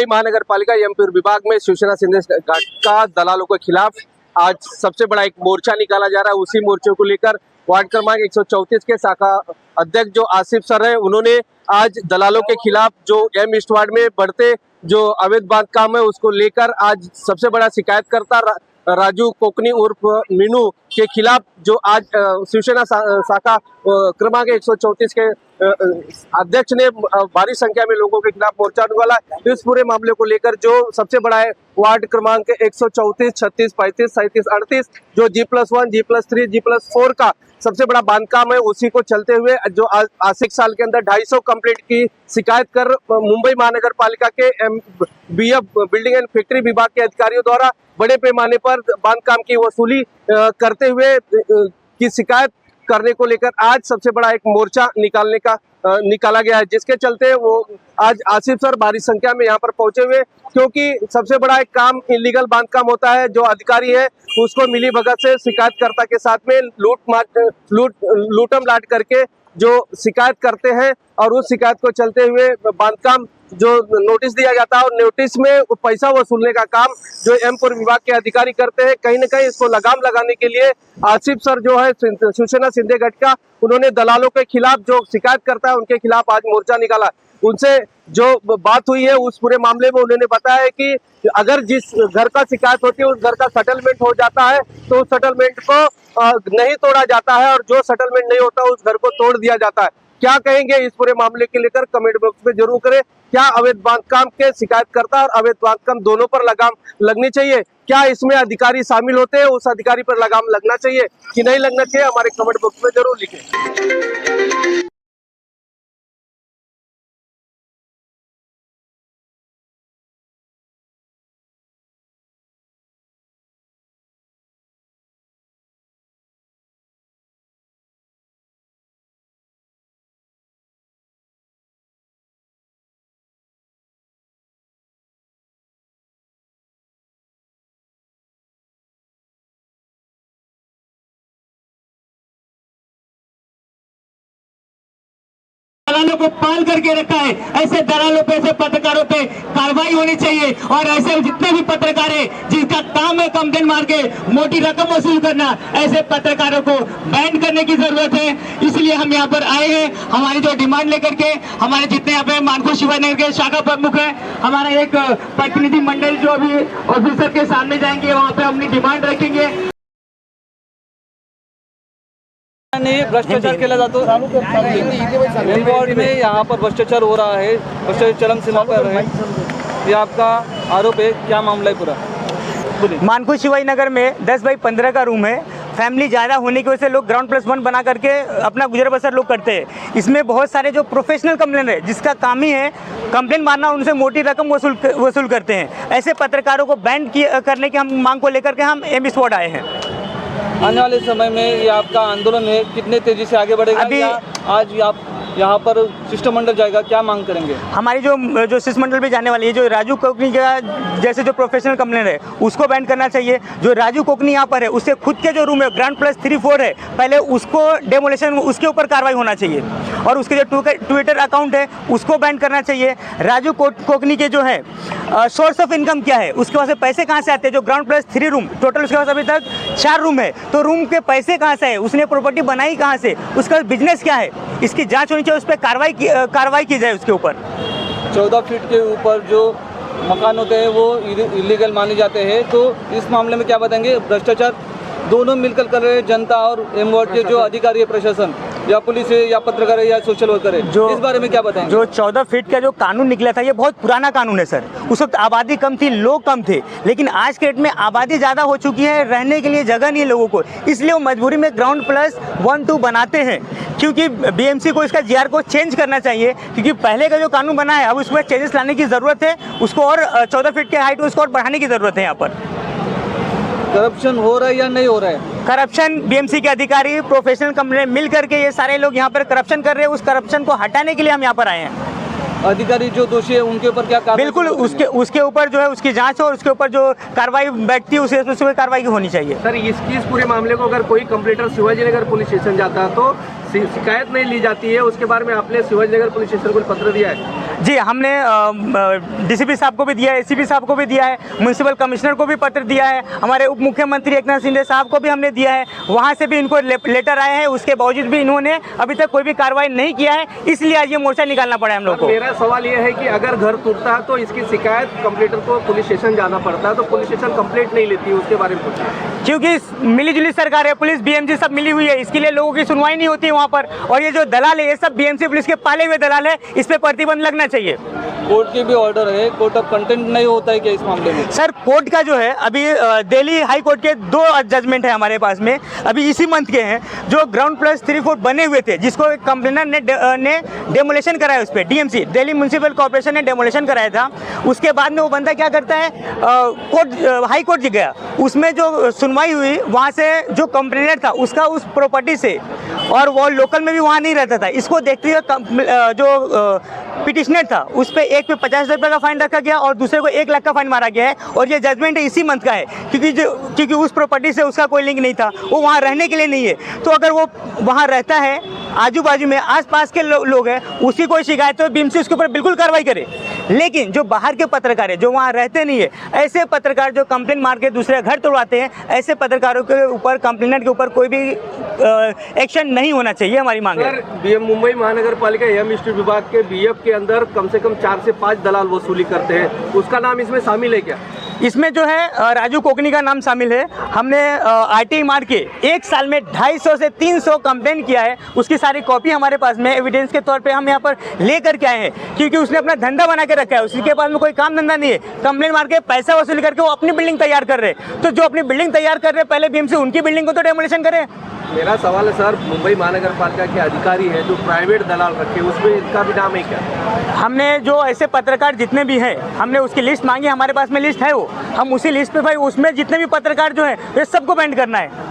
मुंबई महानगर पालिका एमपी विभाग में शिवसेना शिंदे घाट का दलालों के खिलाफ आज सबसे बड़ा एक मोर्चा निकाला जा रहा है। उसी मोर्चे को लेकर वार्ड क्रमांक 134 के शाखा अध्यक्ष जो आसिफ सर है, उन्होंने आज दलालों के खिलाफ जो एम ईस्ट वार्ड में बढ़ते जो अवैध बांधकाम है उसको लेकर आज सबसे बड़ा शिकायतकर्ता राजू कोकनी उर्फ मीनू के खिलाफ जो आज शिवसेना शाखा क्रमांक 134 के अध्यक्ष ने भारी संख्या में लोगों के खिलाफ मोर्चा निकाला। इस पूरे मामले को लेकर जो सबसे बड़ा है वार्ड क्रमांक 134, 36, 35, 37, 38 जो G+1, G+3, G+4 का सबसे बड़ा बांधकाम है, उसी को चलते हुए जो आज 1 साल के अंदर 250 कंप्लीट की शिकायत कर मुंबई महानगर पालिका के BF बिल्डिंग एंड फैक्ट्री विभाग के अधिकारियों द्वारा बड़े पैमाने पर बांधकाम की वसूली करते हुए की शिकायत करने को लेकर आज सबसे बड़ा एक मोर्चा निकाला गया है, जिसके चलते वो आज आसिफ सर भारी संख्या में यहाँ पर पहुंचे हुए, क्योंकि सबसे बड़ा एक काम इलीगल बांधकाम होता है। जो अधिकारी है उसको मिली भगत से शिकायतकर्ता के साथ में लूटम लाट करके जो शिकायत करते हैं और उस शिकायत को चलते हुए बांधकाम जो नोटिस दिया जाता है और नोटिस में पैसा वसूलने का काम जो एमपुर विभाग के अधिकारी करते हैं। कहीं न कहीं इसको लगाम लगाने के लिए आसिफ सर जो है शिवसेना शिंदे गढ़ का, उन्होंने दलालों के खिलाफ जो शिकायत करता है उनके खिलाफ आज मोर्चा निकाला। उनसे जो बात हुई है उस पूरे मामले में उन्होंने बताया है कि अगर जिस घर का शिकायत होती है उस घर का सेटलमेंट हो जाता है तो उस सेटलमेंट को नहीं तोड़ा जाता है और जो सेटलमेंट नहीं होता उस घर को तोड़ दिया जाता है। क्या कहेंगे इस पूरे मामले के लेकर कमेंट बॉक्स में जरूर करें। क्या अवैध बांधकाम के शिकायतकर्ता और अवैध बांधकाम दोनों पर लगाम लगनी चाहिए? क्या इसमें अधिकारी शामिल होते हैं, उस अधिकारी पर लगाम लगना चाहिए कि नहीं लगना चाहिए? हमारे कमेंट बॉक्स में जरूर लिखें। दलालों को पाल करके रखा है, ऐसे दलालों पे, ऐसे पत्रकारों पे कार्रवाई होनी चाहिए और ऐसे जितने भी पत्रकार हैं जिसका काम है कंप्लेंट मार के मोटी रकम वसूल करना, ऐसे पत्रकारों को बैन करने की जरूरत है। इसलिए हम यहाँ पर आए हैं हमारी जो डिमांड लेकर के। हमारे जितने यहाँ पे मानखुश शिवानगर के शाखा प्रमुख है, हमारा एक प्रतिनिधि मंडल जो अभी ऑफिसर के सामने जाएंगे वहाँ पे अपनी डिमांड रखेंगे। भ्रष्टाचार केला जातो मेन वार्ड में, यहाँ पर भ्रष्टाचार हो रहा है, भ्रष्टाचार चरम सीमा पर है, ये आपका आरोप है। क्या मामला है पूरा? मानखुश शिवानगर में 10 बाई 15 का रूम है। फैमिली ज़्यादा होने की वजह से लोग ग्राउंड+1 बना करके अपना गुजर बसर लोग करते हैं। इसमें बहुत सारे जो प्रोफेशनल कंप्लेंट है जिसका काम ही है कंप्लेंट मारना, उनसे मोटी रकम वसूल करते हैं। ऐसे पत्रकारों को बैन करने की हम मांग को लेकर के हम एम ईस्ट वार्ड आए हैं। आने वाले समय में ये आपका आंदोलन है, कितने तेजी से आगे बढ़ेगा? अभी आज आप यहाँ पर शिष्टमंडल जाएगा, क्या मांग करेंगे? हमारी जो शिष्टमंडल भी जाने वाली है, जो राजू कोकनी का जैसे जो प्रोफेशनल कंप्लेंट है उसको बैन करना चाहिए। जो राजू कोकनी यहाँ पर है उससे खुद के जो रूम है ग्राउंड+3-4 है, पहले उसको डेमोलेशन, उसके ऊपर कार्रवाई होना चाहिए और उसके जो ट्विटर अकाउंट है उसको बैन करना चाहिए। राजू कोकनी के जो है सोर्स ऑफ इनकम क्या है, उसके पास पैसे कहाँ से आते हैं? जो ग्राउंड+3 रूम टोटल उसके पास अभी तक 4 रूम है, तो रूम के पैसे कहाँ से है, उसने प्रॉपर्टी बनाई कहाँ से, उसका बिजनेस क्या है, इसकी जांच होनी चाहिए, उस पर कार्रवाई की जाए उसके ऊपर। 14 फीट के ऊपर जो मकान होते हैं वो इलीगल माने जाते हैं, तो इस मामले में क्या बताएंगे? भ्रष्टाचार दोनों मिलकर कर रहे हैं, जनता और एम वार्ड के जो अधिकारी है, प्रशासन या पुलिस है या पत्रकार है या सोशल वर्कर है, इस बारे में क्या बताएंगे? जो 14 फीट का जो कानून निकला था ये बहुत पुराना कानून है सर। उस वक्त आबादी कम थी, लोग कम थे, लेकिन आज के डेट में आबादी ज़्यादा हो चुकी है, रहने के लिए जगह नहीं है लोगों को, इसलिए वो मजबूरी में ग्राउंड+1-2 बनाते हैं। क्योंकि BMC को इसका GR को चेंज करना चाहिए, क्योंकि पहले का जो कानून बना है अब उसमें चेंजेस लाने की ज़रूरत है, उसको और 14 फीट के हाइट उसको और बढ़ाने की ज़रूरत है। यहाँ पर करप्शन हो रहा है या नहीं हो रहा है? करप्शन BMC के अधिकारी प्रोफेशनल कंपनी मिल करके ये सारे लोग यहाँ पर करप्शन कर रहे हैं, उस करप्शन को हटाने के लिए हम यहाँ पर आए हैं। अधिकारी जो दोषी है उनके ऊपर क्या कार्रवाई? बिल्कुल उसके ऊपर जो है उसकी जांच हो और उसके ऊपर जो कार्रवाई व्यक्ति है उस पर कार्रवाई होनी चाहिए। सर इस पूरे मामले को अगर कोई कंप्लेंटर शिवाजी नगर पुलिस स्टेशन जाता है तो शिकायत नहीं ली जाती है, उसके बारे में आपने शिवाजी नगर पुलिस स्टेशन को पत्र दिया है? जी, हमने डीसीपी साहब को भी दिया है, एसीपी साहब को भी दिया है, म्यूनसिपल कमिश्नर को भी पत्र दिया है, हमारे उप मुख्यमंत्री एकनाथ शिंदे साहब को भी हमने दिया है। वहाँ से भी इनको लेटर आए हैं, उसके बावजूद भी इन्होंने अभी तक कोई भी कार्रवाई नहीं किया है, इसलिए आज ये मोर्चा निकालना पड़ा है हम लोग को। मेरा सवाल ये है कि अगर घर टूटता है तो इसकी शिकायत कंप्लेंटर को पुलिस स्टेशन जाना पड़ता है, तो पुलिस स्टेशन कंप्लेंट नहीं लेती है, उसके बारे में कुछ? क्योंकि मिली जुली सरकार है, पुलिस बीएमसी सब मिली हुई है, इसके लिए लोगों की सुनवाई नहीं होती है वहाँ पर। और ये जो दलाल है, ये सब बीएमसी पुलिस के पाले हुए दलाल है, इस पर प्रतिबंध लगना चाहिए। कोर्ट की भी ऑर्डर है, कोर्ट ऑफ कंटेंट नहीं होता है क्या इस मामले में? सर, कोर्ट का जो है अभी दिल्ली हाई कोर्ट के 2 जजमेंट है हमारे पास में, अभी इसी मंथ के हैं, जो ग्राउंड प्लस 3-4 बने हुए थे, जिसको कंप्लेनर ने डेमोलेशन कराया, उस पर डीएमसी दिल्ली म्यूनसिपल कॉर्पोरेशन ने डेमोलेशन कराया था। उसके बाद में वो बंदा क्या करता है, कोर्ट हाई कोर्ट गया, उसमें जो सुनवाई हुई, वहाँ से जो कंप्लेनर था उसका उस प्रॉपर्टी से, और वो लोकल में भी वहाँ नहीं रहता था, इसको देखते हुए जो पिटिशनर था उस पर एक पे 50,000 रुपये का फाइन रखा गया और दूसरे को 1 लाख का फाइन मारा गया है। और ये जजमेंट इसी मंथ का है, क्योंकि उस प्रॉपर्टी से उसका कोई लिंक नहीं था, वो वहाँ रहने के लिए नहीं है। तो अगर वो वहाँ रहता है, आजू बाजू में आसपास के लोग हैं, उसकी कोई शिकायत हो, बीएमसी उसके ऊपर बिल्कुल कार्रवाई करे। लेकिन जो बाहर के पत्रकार है, जो वहाँ रहते नहीं है, ऐसे पत्रकार जो कंप्लेन मार के दूसरे घर तोड़वाते हैं, ऐसे पत्रकारों के ऊपर, कंप्लेनेंट के ऊपर कोई भी एक्शन नहीं होना चाहिए, हमारी मांग है। सर, मुंबई महानगर पालिका एम स्ट्रीट विभाग के बीएफ के अंदर कम से कम 4 से 5 दलाल वसूली करते हैं, उसका नाम इसमें शामिल है क्या? इसमें जो है राजू कोकनी का नाम शामिल है। हमने आरटीआई मार के 1 साल में 250 से 300 कंप्लेन किया है, उसकी सारी कॉपी हमारे पास में एविडेंस के तौर पे हम यहाँ पर लेकर के आए हैं, क्योंकि उसने अपना धंधा बना के रखा है, उसके पास में कोई काम धंधा नहीं है। कंप्लेन मार के पैसा वसूल करके वो अपनी बिल्डिंग तैयार कर रहे हैं, तो जो अपनी बिल्डिंग तैयार कर रहे हैं, पहले बीएमसी उनकी बिल्डिंग को तो डेमोलिशन करे। मेरा सवाल है सर, मुंबई महानगर पालिका के अधिकारी है जो प्राइवेट दलाल रखे, उसमें इनका भी नाम है क्या? हमने जो ऐसे पत्रकार जितने भी हैं, हमने उसकी लिस्ट मांगी, हमारे पास में लिस्ट है, वो हम उसी लिस्ट पे भाई, उसमें जितने भी पत्रकार जो हैं, ये सबको बैंड करना है।